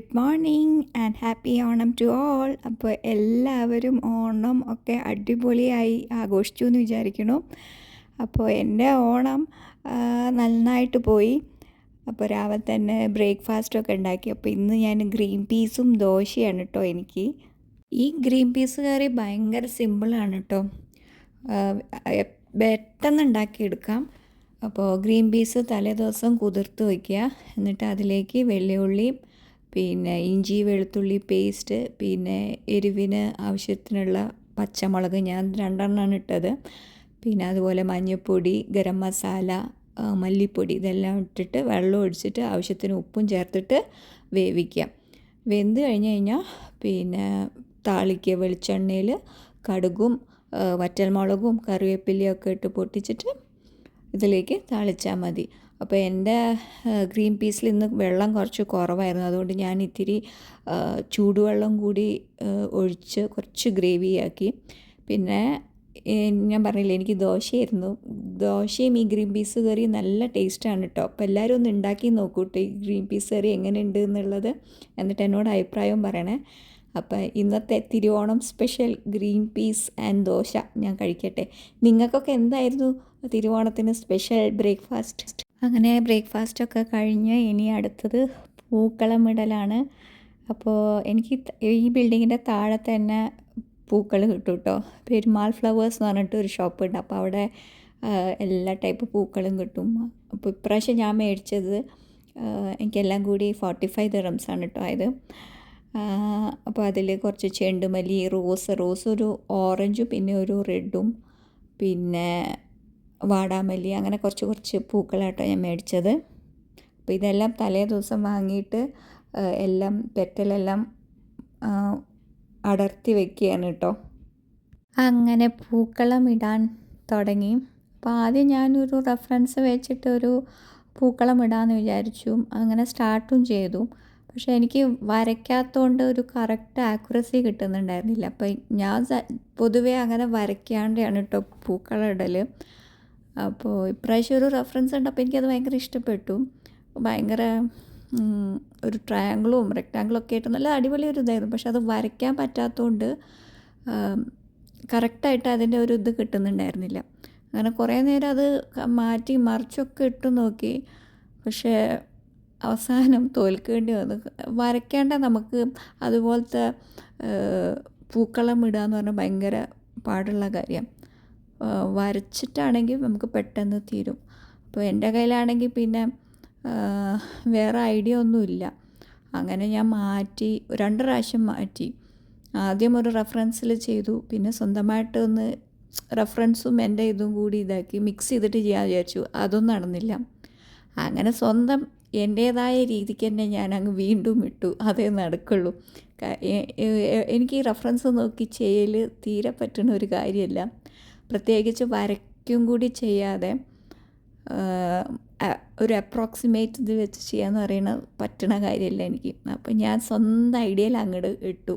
Good morning and happy Onam to all. അപ്പോൾ എല്ലാവരും ഓണം ഒക്കെ അടിപൊളിയായി ആഘോഷിച്ചു എന്ന് വിചാരിക്കുന്നു. അപ്പോൾ എൻ്റെ ഓണം നന്നായിട്ട് പോയി. അപ്പോൾ രാവിലെ തന്നെ ബ്രേക്ക്ഫാസ്റ്റൊക്കെ ഉണ്ടാക്കി. അപ്പോൾ ഇന്ന് ഞാൻ ഗ്രീൻ പീസും ദോശയാണ് കേട്ടോ എനിക്ക്. ഈ ഗ്രീൻ പീസ് കറി ഭയങ്കര സിമ്പിളാണ് കേട്ടോ, പെട്ടെന്ന് ഉണ്ടാക്കിയെടുക്കാം. അപ്പോൾ ഗ്രീൻ പീസ് തലേദിവസം കുതിർത്ത് വയ്ക്കുക. എന്നിട്ട് അതിലേക്ക് വെള്ളിയുള്ളിയും പിന്നെ ഇഞ്ചി വെളുത്തുള്ളി പേസ്റ്റ്, പിന്നെ എരിവിന് ആവശ്യത്തിനുള്ള പച്ചമുളക് ഞാൻ 2 ഇട്ടത്, പിന്നെ അതുപോലെ മഞ്ഞൾപ്പൊടി, ഗരം മസാല, മല്ലിപ്പൊടി ഇതെല്ലാം ഇട്ടിട്ട് വെള്ളം ഒഴിച്ചിട്ട് ആവശ്യത്തിന് ഉപ്പും ചേർത്തിട്ട് വേവിക്കുക. വെന്ത് കഴിഞ്ഞ് കഴിഞ്ഞാൽ പിന്നെ താളിക്കുക. വെളിച്ചെണ്ണയിൽ കടുകും വറ്റൽമുളകും കറിവേപ്പിലയൊക്കെ ഇട്ട് പൊട്ടിച്ചിട്ട് ഇതിലേക്ക് താളിച്ചാൽ മതി. അപ്പോൾ എൻ്റെ ഗ്രീൻ പീസിൽ ഇന്ന് വെള്ളം കുറച്ച് കുറവായിരുന്നു. അതുകൊണ്ട് ഞാൻ ഇത്തിരി ചൂടുവെള്ളം കൂടി ഒഴിച്ച് കുറച്ച് ഗ്രേവിയാക്കി. പിന്നെ ഞാൻ പറഞ്ഞില്ലേ, എനിക്ക് ദോശയായിരുന്നു. ദോശയും ഈ ഗ്രീൻ പീസ് കറി നല്ല ടേസ്റ്റാണ് കേട്ടോ. അപ്പോൾ എല്ലാവരും ഒന്ന് ഉണ്ടാക്കി നോക്കൂ കേട്ടോ, ഈ ഗ്രീൻ പീസ് കറി എങ്ങനെയുണ്ട് എന്നുള്ളത്. എന്നിട്ട് എന്നോട് അഭിപ്രായവും പറയണേ. അപ്പോൾ ഇന്നത്തെ Thiruvonam special green peas and dosa ഞാൻ കഴിക്കട്ടെ. നിങ്ങൾക്കൊക്കെ എന്തായിരുന്നു തിരുവോണത്തിന് സ്പെഷ്യൽ ബ്രേക്ക്ഫാസ്റ്റ്? അങ്ങനെ ബ്രേക്ക്ഫാസ്റ്റൊക്കെ കഴിഞ്ഞ് ഇനി അടുത്തത് പൂക്കളം ഇടലാണ്. അപ്പോൾ എനിക്ക് ഈ ബിൽഡിങ്ങിൻ്റെ താഴെ തന്നെ പൂക്കൾ കിട്ടും കേട്ടോ. പെരുമാൾ ഫ്ലവേഴ്സ് എന്ന് പറഞ്ഞിട്ട് ഒരു ഷോപ്പ് ഉണ്ട്. അപ്പോൾ അവിടെ എല്ലാ ടൈപ്പ് പൂക്കളും കിട്ടും. അപ്പോൾ ഇപ്രാവശ്യം ഞാൻ മേടിച്ചത് എനിക്കെല്ലാം കൂടി 45 dirhams കേട്ടോ ആയത്. അപ്പോൾ അതിൽ കുറച്ച് ചെണ്ടുമല്ലി, റോസ് ഒരു ഓറഞ്ചും പിന്നെ ഒരു റെഡും പിന്നെ വാടാമല്ലി, അങ്ങനെ കുറച്ച് പൂക്കളാട്ടോ ഞാൻ മേടിച്ചത്. അപ്പോൾ ഇതെല്ലാം തലേ ദിവസം വാങ്ങിയിട്ട് എല്ലാം പെറ്റലെല്ലാം അടർത്തി വെക്കുകയാണ് കേട്ടോ. അങ്ങനെ പൂക്കളം ഇടാൻ തുടങ്ങി. അപ്പോൾ ആദ്യം ഞാനൊരു റെഫറൻസ് വെച്ചിട്ടൊരു പൂക്കളം ഇടാമെന്ന് വിചാരിച്ചു. അങ്ങനെ സ്റ്റാർട്ടും ചെയ്തു. പക്ഷേ എനിക്ക് വരയ്ക്കാത്തതുകൊണ്ട് ഒരു കറക്റ്റ് ആക്യുറസി കിട്ടുന്നുണ്ടായിരുന്നില്ല. അപ്പോൾ ഞാൻ പൊതുവേ അങ്ങനെ വരയ്ക്കാണ്ടാണ് കേട്ടോ പൂക്കളം ഇടൽ. അപ്പോൾ ഇപ്രാവശ്യം ഒരു റെഫറൻസ് ഉണ്ട്. അപ്പോൾ എനിക്കത് ഭയങ്കര ഇഷ്ടപ്പെട്ടു. ഭയങ്കര ഒരു ട്രയാങ്കിളും റെക്റ്റാങ്കിളും ഒക്കെ ആയിട്ട് നല്ല അടിപൊളി ഒരു ഇതായിരുന്നു. പക്ഷെ അത് വരയ്ക്കാൻ പറ്റാത്തതുകൊണ്ട് കറക്റ്റായിട്ട് അതിൻ്റെ ഒരു ഇത് കിട്ടുന്നുണ്ടായിരുന്നില്ല. അങ്ങനെ കുറേ നേരം അത് മാറ്റി മറിച്ചൊക്കെ ഇട്ട് നോക്കി. പക്ഷേ അവസാനം തോൽക്കേണ്ടി വന്നു. വരയ്ക്കേണ്ട നമുക്ക് അതുപോലത്തെ പൂക്കളം ഇടുക എന്ന് പറഞ്ഞാൽ ഭയങ്കര പാടുള്ള കാര്യം. വരച്ചിട്ടാണെങ്കിൽ നമുക്ക് പെട്ടെന്ന് തീരും. അപ്പോൾ എൻ്റെ കയ്യിലാണെങ്കിൽ പിന്നെ വേറെ ഐഡിയ ഒന്നുമില്ല. അങ്ങനെ ഞാൻ മാറ്റി 2 പ്രാവശ്യം മാറ്റി. ആദ്യം ഒരു റെഫറൻസിൽ ചെയ്തു, പിന്നെ സ്വന്തമായിട്ട് ഒന്ന് റെഫറൻസും എൻ്റെ ഇതും കൂടി ഇതാക്കി മിക്സ് ചെയ്തിട്ട് ചെയ്യാൻ വിചാരിച്ചു. അതൊന്നും നടന്നില്ല. അങ്ങനെ സ്വന്തം എൻ്റേതായ രീതിക്ക് തന്നെ ഞാൻ അങ്ങ് വീണ്ടും ഇട്ടു. അതേ നടക്കുള്ളൂ. എനിക്ക് ഈ റെഫറൻസ് നോക്കി ചെയ്യൽ തീരെ പറ്റുന്ന ഒരു കാര്യമല്ല. പ്രത്യേകിച്ച് വരയ്ക്കും കൂടി ചെയ്യാതെ ഒരു അപ്രോക്സിമേറ്റ് ഇത് വെച്ച് ചെയ്യാന്ന് പറയുന്നത് പറ്റണ കാര്യമല്ല എനിക്ക്. അപ്പം ഞാൻ സ്വന്തം ഐഡിയയിൽ അങ്ങോട്ട് ഇട്ടു,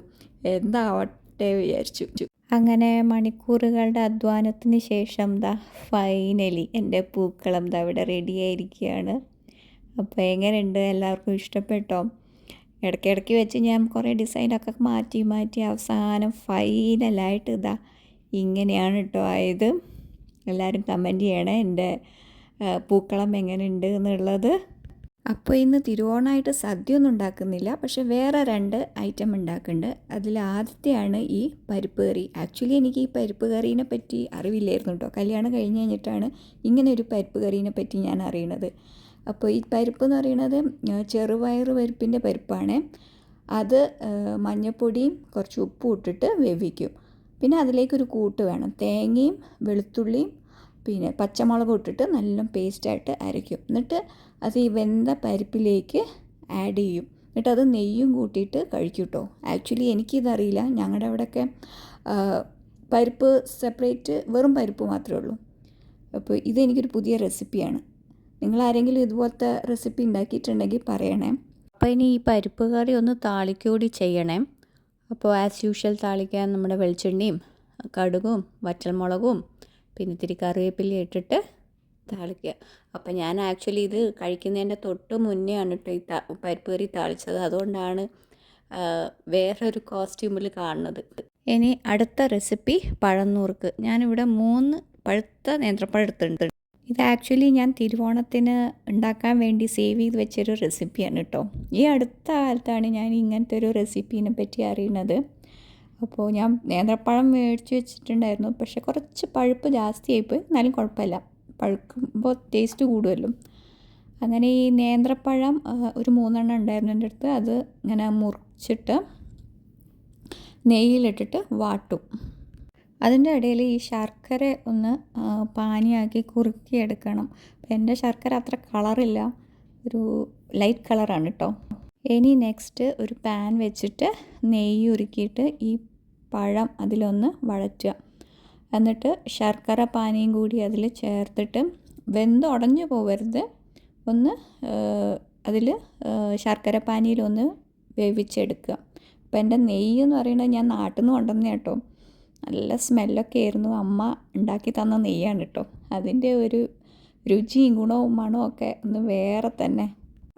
എന്താവട്ടെ വിചാരിച്ചു. അങ്ങനെ മണിക്കൂറുകളുടെ അധ്വാനത്തിന് ശേഷം ഫൈനലി എൻ്റെ പൂക്കളം ഇവിടെ റെഡിയായിരിക്കുകയാണ്. അപ്പോൾ എങ്ങനെയുണ്ട്, എല്ലാവർക്കും ഇഷ്ടപ്പെട്ടോ? ഇടയ്ക്കിടയ്ക്ക് വെച്ച് ഞാൻ കുറേ ഡിസൈനൊക്കെ മാറ്റി അവസാനം ഫൈനലായിട്ട് ഇങ്ങനെയാണ് കേട്ടോ ആയത്. എല്ലാവരും കമൻറ്റ് ചെയ്യണേ എൻ്റെ പൂക്കളം എങ്ങനെയുണ്ട് എന്നുള്ളത്. അപ്പോൾ ഇന്ന് തിരുവോണമായിട്ട് സദ്യ ഒന്നും ഉണ്ടാക്കുന്നില്ല, പക്ഷെ വേറെ 2 ഐറ്റം ഉണ്ടാക്കുന്നുണ്ട്. അതിൽ ആദ്യത്തെയാണ് ഈ പരിപ്പ് കറി. ആക്ച്വലി എനിക്ക് ഈ പരിപ്പ് കറീനെ പറ്റി അറിവില്ലായിരുന്നു കേട്ടോ. കല്യാണം കഴിഞ്ഞ് കഴിഞ്ഞിട്ടാണ് ഇങ്ങനെ ഒരു പരിപ്പ് കറീനെ പറ്റി ഞാൻ അറിയണത്. അപ്പോൾ ഈ പരിപ്പ് എന്ന് പറയുന്നത് ചെറുപയർ പരിപ്പിൻ്റെ പരിപ്പാണ്. അത് മഞ്ഞൾപ്പൊടിയും കുറച്ച് ഉപ്പും ഇട്ടിട്ട് വേവിക്കും. പിന്നെ അതിലേക്കൊരു കൂട്ട് വേണം. തേങ്ങയും വെളുത്തുള്ളിയും പിന്നെ പച്ചമുളകും ഇട്ടിട്ട് നല്ല പേസ്റ്റായിട്ട് അരയ്ക്കും. എന്നിട്ട് അത് ഈ വെന്ത പരിപ്പിലേക്ക് ആഡ് ചെയ്യും. എന്നിട്ട് അത് നെയ്യും കൂട്ടിയിട്ട് കഴിക്കും കേട്ടോ. ആക്ച്വലി എനിക്കിതറിയില്ല. ഞങ്ങളുടെ അവിടെയൊക്കെ പരിപ്പ് സെപ്പറേറ്റ് വെറും പരിപ്പ് മാത്രമേ ഉള്ളൂ. അപ്പോൾ ഇതെനിക്കൊരു പുതിയ റെസിപ്പിയാണ്. നിങ്ങളാരെങ്കിലും ഇതുപോലത്തെ റെസിപ്പി ഉണ്ടാക്കിയിട്ടുണ്ടെങ്കിൽ പറയണേ. അപ്പോൾ ഇനി ഈ പരിപ്പ് കറി ഒന്ന് താളിക്കൂടി ചെയ്യണേ. അപ്പോൾ ആസ് യൂഷ്വൽ താളിക്കാൻ നമ്മുടെ വെളിച്ചെണ്ണയും കടുകും വറ്റൽമുളകും പിന്നെ ഇത്തിരി കറിവേപ്പില ഇട്ടിട്ട് താളിക്കുക. അപ്പം ഞാൻ ആക്ച്വലി ഇത് കഴിക്കുന്നതിൻ്റെ തൊട്ട് മുന്നേ ആണ് കേട്ടോ ഈ പരിപ്പ് കറി താളിച്ചത്. അതുകൊണ്ടാണ് വേറൊരു കോസ്റ്റ്യൂമിൽ കാണുന്നത്. ഇനി അടുത്ത റെസിപ്പി പഴംനുറുക്ക്. ഞാനിവിടെ 3 പഴുത്ത നേന്ത്രപ്പഴം എടുത്തിട്ടുണ്ട്. ഇത് ആക്ച്വലി ഞാൻ തിരുവോണത്തിന് ഉണ്ടാക്കാൻ വേണ്ടി സേവ് ചെയ്ത് വെച്ചൊരു റെസിപ്പിയാണ് കേട്ടോ. ഈ അടുത്ത കാലത്താണ് ഞാൻ ഇങ്ങനത്തെ ഒരു റെസിപ്പീനെ പറ്റി അറിയുന്നത്. അപ്പോൾ ഞാൻ നേന്ത്രപ്പഴം മേടിച്ച് വെച്ചിട്ടുണ്ടായിരുന്നു. പക്ഷേ കുറച്ച് പഴുപ്പ് ജാസ്തിയായിപ്പോയി. എന്നാലും കുഴപ്പമില്ല, പഴുക്കുമ്പോൾ ടേസ്റ്റ് കൂടുമല്ലോ. അങ്ങനെ ഈ നേന്ത്രപ്പഴം ഒരു 3 എണ്ണം ഉണ്ടായിരുന്നു എൻ്റെ അടുത്ത്. അത് ഇങ്ങനെ മുറിച്ചിട്ട് നെയ്യിലിട്ടിട്ട് വാട്ടും. അതിൻ്റെ ഇടയിൽ ഈ ശർക്കര ഒന്ന് പാനിയാക്കി കുറുക്കിയെടുക്കണം. അപ്പം എൻ്റെ ശർക്കര അത്ര കളറില്ല, ഒരു ലൈറ്റ് കളറാണ് കേട്ടോ. ഇനി നെക്സ്റ്റ് ഒരു പാൻ വെച്ചിട്ട് നെയ്യ് ഉരുക്കിയിട്ട് ഈ പഴം അതിലൊന്ന് വഴറ്റുക. എന്നിട്ട് ശർക്കര പാനിയും കൂടി അതിൽ ചേർത്തിട്ട് വെന്ത് ഉടഞ്ഞു പോവരുത്, ഒന്ന് അതിൽ ശർക്കര പാനിയിലൊന്ന് വേവിച്ചെടുക്കുക. അപ്പോൾ എൻ്റെ നെയ്യ് എന്ന് പറയുന്നത് ഞാൻ നാട്ടിൽ നിന്ന് കൊണ്ടുവന്ന കേട്ടോ. നല്ല സ്മെല്ലൊക്കെ ആയിരുന്നു. അമ്മ ഉണ്ടാക്കി തന്ന നെയ്യാണ് കേട്ടോ. അതിൻ്റെ ഒരു രുചിയും ഗുണവും മണവും ഒക്കെ ഒന്ന് വേറെ തന്നെ.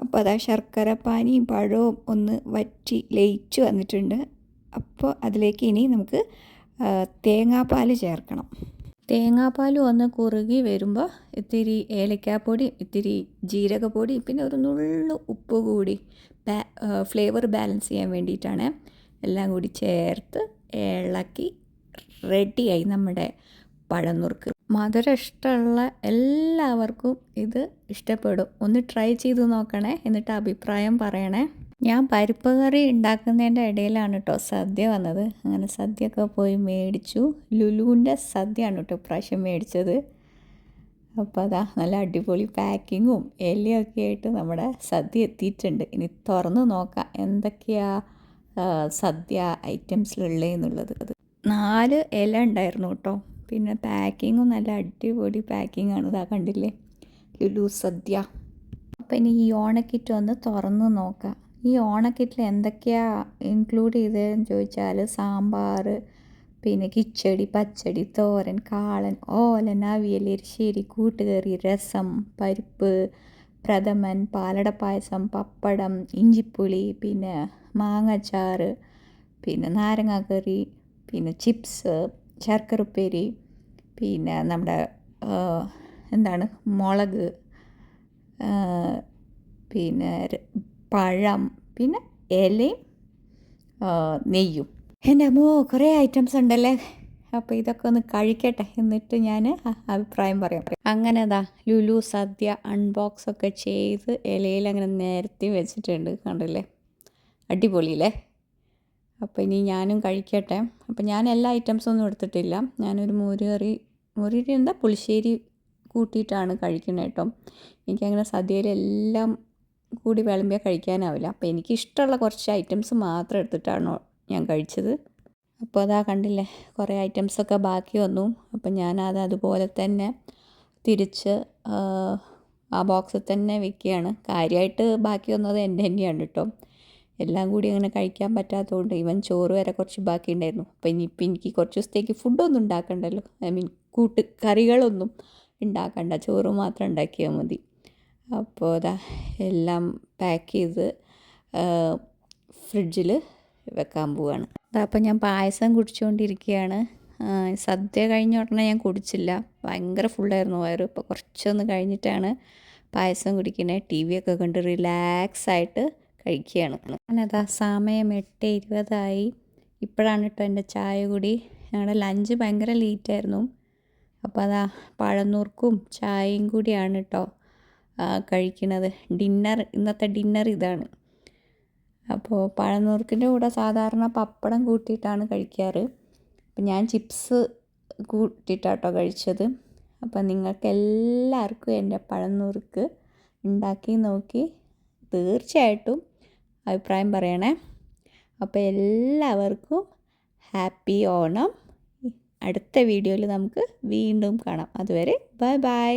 അപ്പോൾ അതാ ശർക്കര പാനിയും പഴവും ഒന്ന് വറ്റി ലയിച്ച് വന്നിട്ടുണ്ട്. അപ്പോൾ അതിലേക്ക് ഇനി നമുക്ക് തേങ്ങാപ്പാൽ ചേർക്കണം. തേങ്ങാപ്പാൽ ഒന്ന് കുറുകി വരുമ്പോൾ ഇത്തിരി ഏലക്കാപ്പൊടി, ഇത്തിരി ജീരകപ്പൊടി, പിന്നെ ഒരു നുള്ളു ഉപ്പ് കൂടി ഫ്ലേവർ ബാലൻസ് ചെയ്യാൻ വേണ്ടിയിട്ടാണ്. എല്ലാം കൂടി ചേർത്ത് ഇളക്കി റെഡിയായി നമ്മുടെ പഴംനുറുക്ക്. മധുരം ഇഷ്ടമുള്ള എല്ലാവർക്കും ഇത് ഇഷ്ടപ്പെടും. ഒന്ന് ട്രൈ ചെയ്ത് നോക്കണേ, എന്നിട്ട് അഭിപ്രായം പറയണേ. ഞാൻ പരിപ്പ് കറി ഉണ്ടാക്കുന്നതിൻ്റെ ഇടയിലാണ് കേട്ടോ സദ്യ വന്നത്. അങ്ങനെ സദ്യയൊക്കെ പോയി മേടിച്ചു. ലുലുവിൻ്റെ സദ്യയാണ് കേട്ടോ ഇപ്രാവശ്യം മേടിച്ചത്. അപ്പോൾ അതാ നല്ല അടിപൊളി പാക്കിങ്ങും ഇലയൊക്കെ ആയിട്ട് നമ്മുടെ സദ്യ എത്തിയിട്ടുണ്ട്. ഇനി തുറന്ന് നോക്കാം എന്തൊക്കെയാ സദ്യ ഐറ്റംസിലുള്ളതെന്നുള്ളത്. 4 ഇല ഉണ്ടായിരുന്നു കേട്ടോ. പിന്നെ പാക്കിങ്ങും നല്ല അടിപൊളി പാക്കിങ്ങാണ്. ഇതാ കണ്ടില്ലേ, ലുലു സദ്യ. അപ്പോൾ ഇനി ഈ ഓണക്കിറ്റ് ഒന്ന് തുറന്ന് നോക്കാം. ഈ ഓണക്കിറ്റിൽ എന്തൊക്കെയാണ് ഇൻക്ലൂഡ് ചെയ്തതെന്ന് ചോദിച്ചാൽ സാമ്പാർ, പിന്നെ കിച്ചടി, പച്ചടി, തോരൻ, കാളൻ, ഓലൻ, അവിയൽ, എരിശ്ശേരി, കൂട്ടുകറി, രസം, പരിപ്പ്, പ്രഥമൻ, പാലട പായസം, പപ്പടം, ഇഞ്ചിപ്പുളി, പിന്നെ മാങ്ങാച്ചാറ്, പിന്നെ നാരങ്ങാക്കറി, പിന്നെ ചിപ്സ്, ശർക്കരപ്പേരി, പിന്നെ നമ്മുടെ എന്താണ് മുളക്, പിന്നെ പഴം, പിന്നെ ഇലയും നെയ്യും. എൻ്റെ അമ്മോ കുറേ ഐറ്റംസ് ഉണ്ടല്ലേ. അപ്പോൾ ഇതൊക്കെ ഒന്ന് കഴിക്കട്ടെ, എന്നിട്ട് ഞാൻ അഭിപ്രായം പറയാം. അങ്ങനെ അതാ ലുലു സദ്യ അൺബോക്സ് ഒക്കെ ചെയ്ത് ഇലയിൽ അങ്ങനെ നിരത്തി വെച്ചിട്ടുണ്ട്. കണ്ടില്ലേ, അടിപൊളിയില്ലേ. അപ്പോൾ ഇനി ഞാനും കഴിക്കട്ടെ. അപ്പോൾ ഞാൻ എല്ലാ ഐറ്റംസൊന്നും എടുത്തിട്ടില്ല. ഞാനൊരു മോരുകറി എന്താ പുളിശ്ശേരി കൂട്ടിയിട്ടാണ് കഴിക്കുന്നത് കേട്ടോ. എനിക്കങ്ങനെ സദ്യയിലെല്ലാം കൂടി വിളമ്പിയാൽ കഴിക്കാനാവില്ല. അപ്പോൾ എനിക്കിഷ്ടമുള്ള കുറച്ച് ഐറ്റംസ് മാത്രം എടുത്തിട്ടാണ് ഞാൻ കഴിച്ചത്. അപ്പോൾ അതാ കണ്ടില്ലേ, കുറേ ഐറ്റംസൊക്കെ ബാക്കി വന്നു. അപ്പം ഞാനത് അതുപോലെ തന്നെ തിരിച്ച് ആ ബോക്സിൽ തന്നെ വെക്കുകയാണ്. കാര്യമായിട്ട് ബാക്കി വന്നത് എൻ്റെ തന്നെയാണ് കേട്ടോ. എല്ലാം കൂടി അങ്ങനെ കഴിക്കാൻ പറ്റാത്തതുകൊണ്ട് ഈവൻ ചോറ് വരെ കുറച്ച് ബാക്കി ഉണ്ടായിരുന്നു. അപ്പോൾ ഇനിയിപ്പോൾ എനിക്ക് കുറച്ച് ദിവസത്തേക്ക് ഫുഡൊന്നും ഉണ്ടാക്കണ്ടല്ലോ, കറികളൊന്നും ഉണ്ടാക്കണ്ട, ചോറ് മാത്രം ഉണ്ടാക്കിയാൽ മതി. അപ്പോൾ അതാ എല്ലാം പാക്ക് ചെയ്ത് ഫ്രിഡ്ജിൽ വെക്കാൻ പോവുകയാണ്. അപ്പോൾ ഞാൻ പായസം കുടിച്ചുകൊണ്ടിരിക്കുകയാണ്. സദ്യ കഴിഞ്ഞ ഉടനെ ഞാൻ കുടിച്ചില്ല, ഭയങ്കര ഫുള്ളായിരുന്നു വയറ്. ഇപ്പോൾ കുറച്ചൊന്ന് കഴിഞ്ഞിട്ടാണ് പായസം കുടിക്കുന്നത്. ടി വി ഒക്കെ കണ്ട് റിലാക്സായിട്ട് കഴിക്കുകയാണ്. ഞാനതാ സമയം 8:20 ഇപ്പോഴാണ് കേട്ടോ എൻ്റെ ചായ കുടി. ഞങ്ങളുടെ ലഞ്ച് ഭയങ്കര ലേറ്റായിരുന്നു. അപ്പോൾ അതാ പഴംനുറുക്കും ചായയും കൂടിയാണ് കേട്ടോ കഴിക്കുന്നത്. ഇന്നത്തെ ഡിന്നർ ഇതാണ്. അപ്പോൾ പഴംനുറുക്കിൻ്റെ കൂടെ സാധാരണ പപ്പടം കൂട്ടിയിട്ടാണ് കഴിക്കാറ്. അപ്പം ഞാൻ ചിപ്സ് കൂട്ടിയിട്ടാട്ടോ കഴിച്ചത്. അപ്പം നിങ്ങൾക്ക് എല്ലാവർക്കും എൻ്റെ പഴംനുറുക്ക് ഉണ്ടാക്കി നോക്കി തീർച്ചയായിട്ടും അഭിപ്രായം പറയണേ. അപ്പോൾ എല്ലാവർക്കും ഹാപ്പി ഓണം. അടുത്ത വീഡിയോയിൽ നമുക്ക് വീണ്ടും കാണാം. അതുവരെ ബൈ ബൈ.